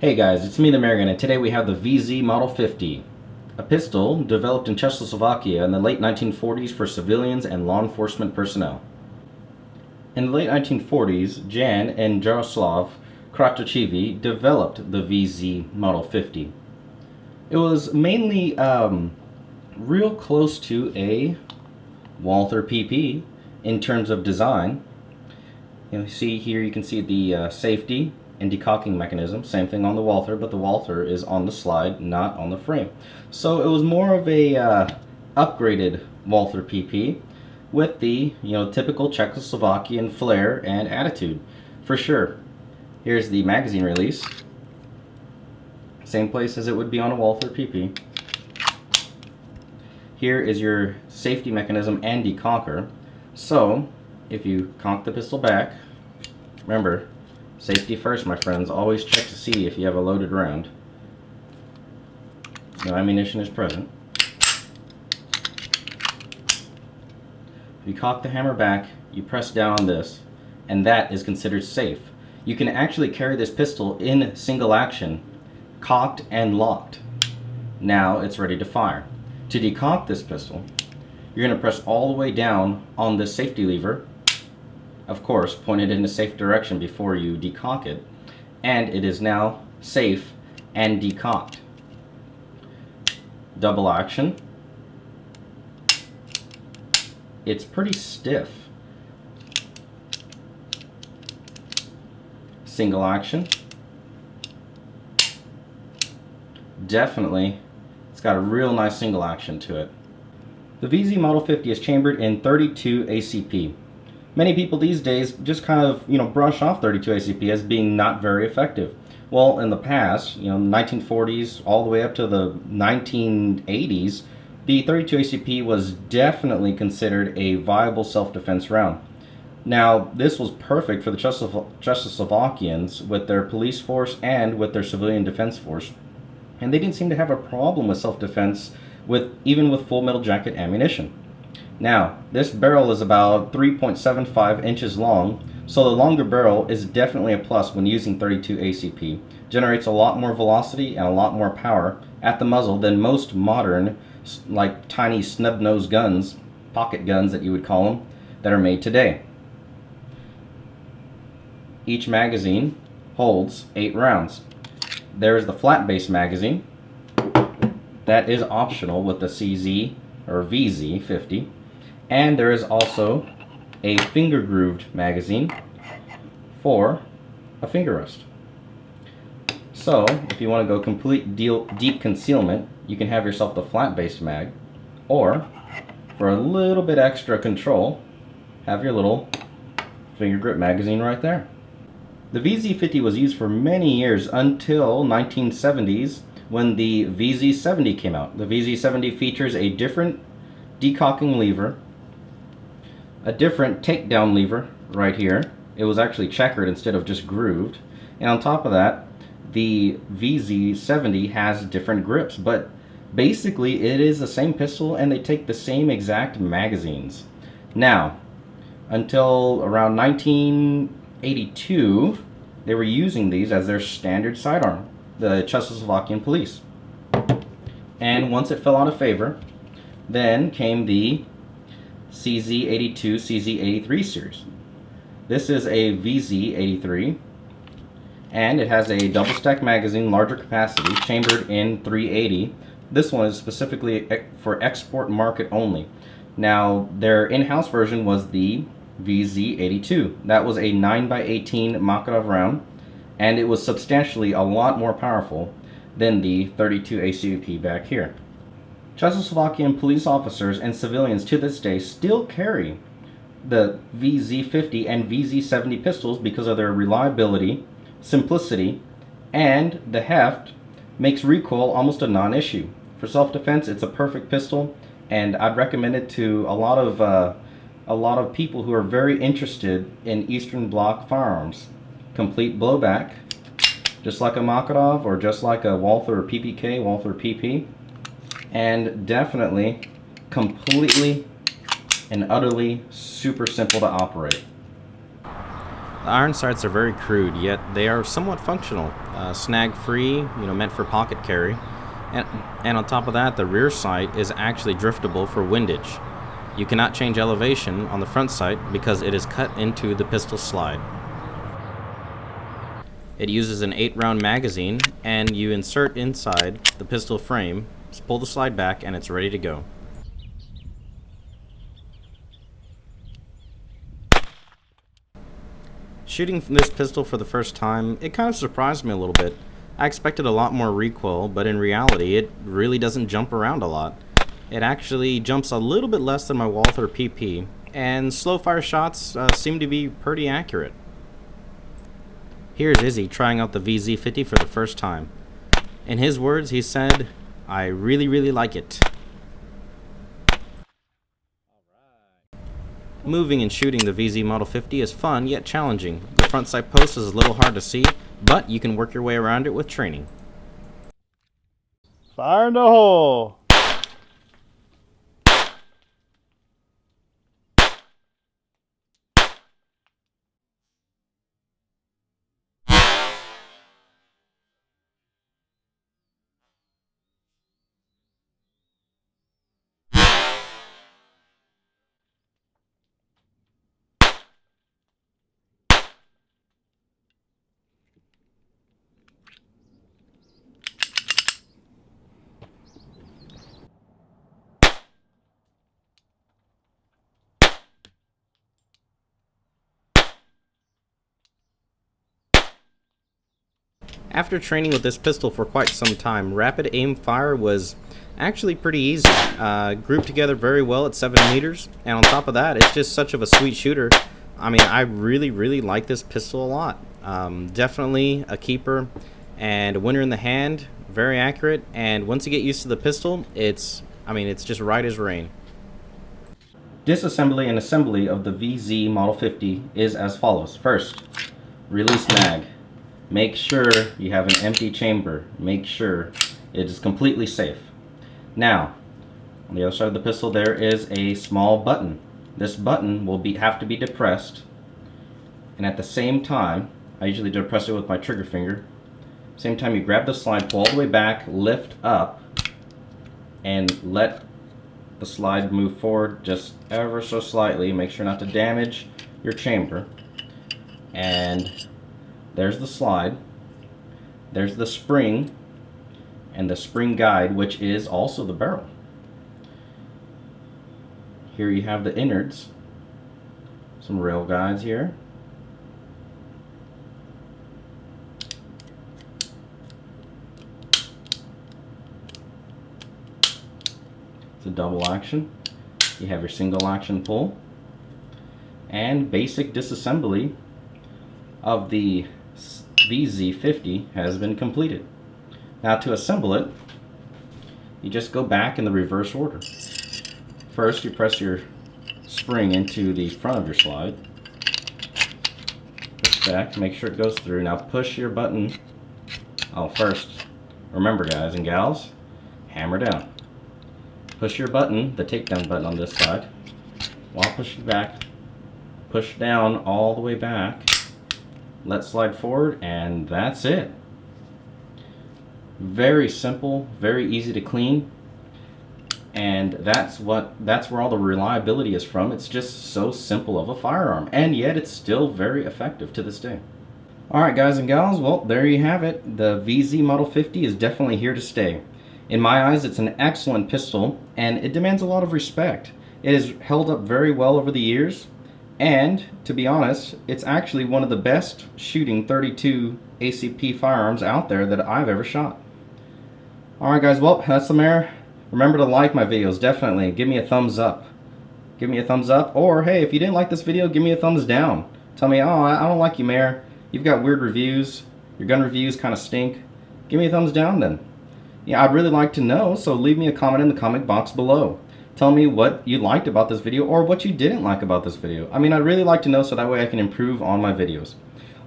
Hey guys, it's me the American, and today we have the VZ Model 50, a pistol developed in Czechoslovakia in the late 1940s for civilians and law enforcement personnel. In the late 1940s, Jan and Jaroslav Kratochvili developed the VZ Model 50. It was mainly real close to a Walther PP in terms of design. You see here, you can see the safety and decocking mechanism. Same thing on the Walther, but the Walther is on the slide, not on the frame. So it was more of a upgraded Walther PP with the typical Czechoslovakian flair and attitude, for sure. Here's the magazine release. Same place as it would be on a Walther PP. Here is your safety mechanism and decocker. So if you conk the pistol back, remember, safety first, my friends. Always check to see if you have a loaded round. No ammunition is present. If you cock the hammer back, you press down on this, and that is considered safe. You can actually carry this pistol in single action, cocked and locked. Now it's ready to fire. To decock this pistol, you're going to press all the way down on this safety lever. Of course, point it in a safe direction before you decock it, and it is now safe and decocked. Double action. It's pretty stiff. Single action. Definitely, it's got a real nice single action to it. The VZ Model 50 is chambered in 32 ACP. Many people these days just kind of, brush off 32 ACP as being not very effective. Well, in the past, 1940s all the way up to the 1980s, the 32 ACP was definitely considered a viable self-defense round. Now, this was perfect for the Czechoslovakians with their police force and with their civilian defense force. And they didn't seem to have a problem with self-defense even with full metal jacket ammunition. Now, this barrel is about 3.75 inches long, so the longer barrel is definitely a plus when using 32 ACP. Generates a lot more velocity and a lot more power at the muzzle than most modern, like tiny snub-nosed guns, pocket guns that you would call them, that are made today. Each magazine holds 8 rounds. There is the flat-base magazine. That is optional with the CZ or VZ 50. And there is also a finger grooved magazine for a finger rest. So if you want to go complete deep concealment, you can have yourself the flat-based mag, or for a little bit extra control, have your little finger grip magazine right there. The VZ50 was used for many years until 1970s when the VZ70 came out. The VZ70 features a different decocking lever, a different takedown lever right here. It was actually checkered instead of just grooved. And on top of that, the VZ70 has different grips, but basically it is the same pistol and they take the same exact magazines. Now, until around 1982, they were using these as their standard sidearm, the Czechoslovakian police. And once it fell out of favor, then came the CZ82, CZ83 series. This is a VZ83, and it has a double stack magazine, larger capacity, chambered in 380. This one is specifically for export market only. Now, their in-house version was the VZ82. That was a 9x18 Makarov round, and it was substantially a lot more powerful than the 32 ACP back here. Czechoslovakian police officers and civilians to this day still carry the VZ50 and VZ70 pistols because of their reliability, simplicity, and the heft makes recoil almost a non-issue. For self-defense, it's a perfect pistol, and I'd recommend it to a lot of people who are very interested in Eastern Bloc firearms. Complete blowback, just like a Makarov or just like a Walther PPK, Walther PP. And definitely completely and utterly super simple to operate. The iron sights are very crude, yet they are somewhat functional. Snag-free, meant for pocket carry. And on top of that, the rear sight is actually driftable for windage. You cannot change elevation on the front sight because it is cut into the pistol slide. It uses an 8-round magazine, and you insert inside the pistol frame, pull the slide back, and it's ready to go. Shooting this pistol for the first time, it kind of surprised me a little bit. I expected a lot more recoil, but in reality, it really doesn't jump around a lot. It actually jumps a little bit less than my Walther PP, and slow fire shots seem to be pretty accurate. Here's Izzy trying out the VZ50 for the first time. In his words, he said, "I really, really like it." Moving and shooting the VZ Model 50 is fun yet challenging. The front sight post is a little hard to see, but you can work your way around it with training. Fire in the hole! After training with this pistol for quite some time, rapid aim fire was actually pretty easy. Grouped together very well at 7 meters, and on top of that, it's just such of a sweet shooter. I mean, I really, really like this pistol a lot. Definitely a keeper and a winner in the hand, very accurate, and once you get used to the pistol, it's just right as rain. Disassembly and assembly of the VZ Model 50 is as follows. First, release mag. Make sure you have an empty chamber. Make sure it is completely safe. Now, on the other side of the pistol there is a small button. This button will have to be depressed, and at the same time, I usually depress it with my trigger finger. Same time you grab the slide, pull all the way back, lift up, and let the slide move forward just ever so slightly. Make sure not to damage your chamber. And there's the slide, there's the spring, and the spring guide, which is also the barrel. Here you have the innards, some rail guides here. It's a double action. You have your single action pull, and basic disassembly of the VZ50 has been completed. Now to assemble it, you just go back in the reverse order. First, you press your spring into the front of your slide. Push back, make sure it goes through. Now push your button. Oh, first, remember guys and gals, hammer down. Push your button, the takedown button on this side, while pushing back. Push down all the way back. Let slide forward, and that's it. Very simple, very easy to clean, and that's where all the reliability is from. It's just so simple of a firearm, and yet it's still very effective to this day. Alright guys and gals, well there you have it. The VZ Model 50 is definitely here to stay. In my eyes, it's an excellent pistol, and it demands a lot of respect. It has held up very well over the years. And, to be honest, it's actually one of the best shooting .32 ACP firearms out there that I've ever shot. Alright guys, well, that's the mare. Remember to like my videos, definitely. Give me a thumbs up. Give me a thumbs up, or hey, if you didn't like this video, give me a thumbs down. Tell me, oh, I don't like you, Mare. You've got weird reviews. Your gun reviews kind of stink. Give me a thumbs down then. Yeah, I'd really like to know, so leave me a comment in the comment box below. Tell me what you liked about this video or what you didn't like about this video. I mean, I'd really like to know so that way I can improve on my videos.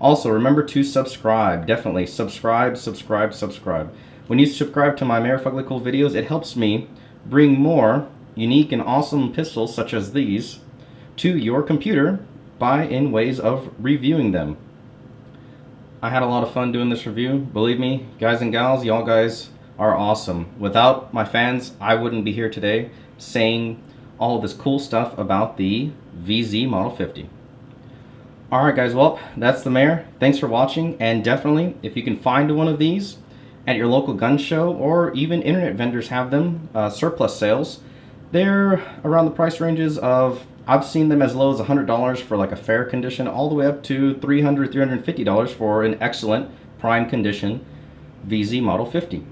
Also, remember to subscribe. Definitely subscribe, subscribe, subscribe. When you subscribe to my Mayor Fuglycool videos, it helps me bring more unique and awesome pistols such as these to your computer by in ways of reviewing them. I had a lot of fun doing this review. Believe me, guys and gals, y'all guys are awesome. Without my fans, I wouldn't be here today saying all of this cool stuff about the VZ Model 50. Alright guys, well, that's the Mare. Thanks for watching, and definitely, if you can find one of these at your local gun show, or even internet vendors have them, surplus sales, they're around the price ranges of, I've seen them as low as $100 for like a fair condition, all the way up to $300, $350 for an excellent prime condition VZ Model 50.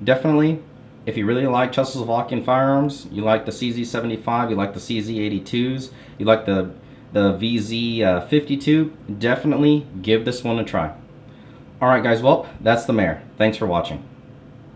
Definitely, if you really like Czechoslovakian firearms, you like the CZ75, you like the CZ82s, you like the VZ52, definitely give this one a try. Alright guys, well, that's the Mare. Thanks for watching.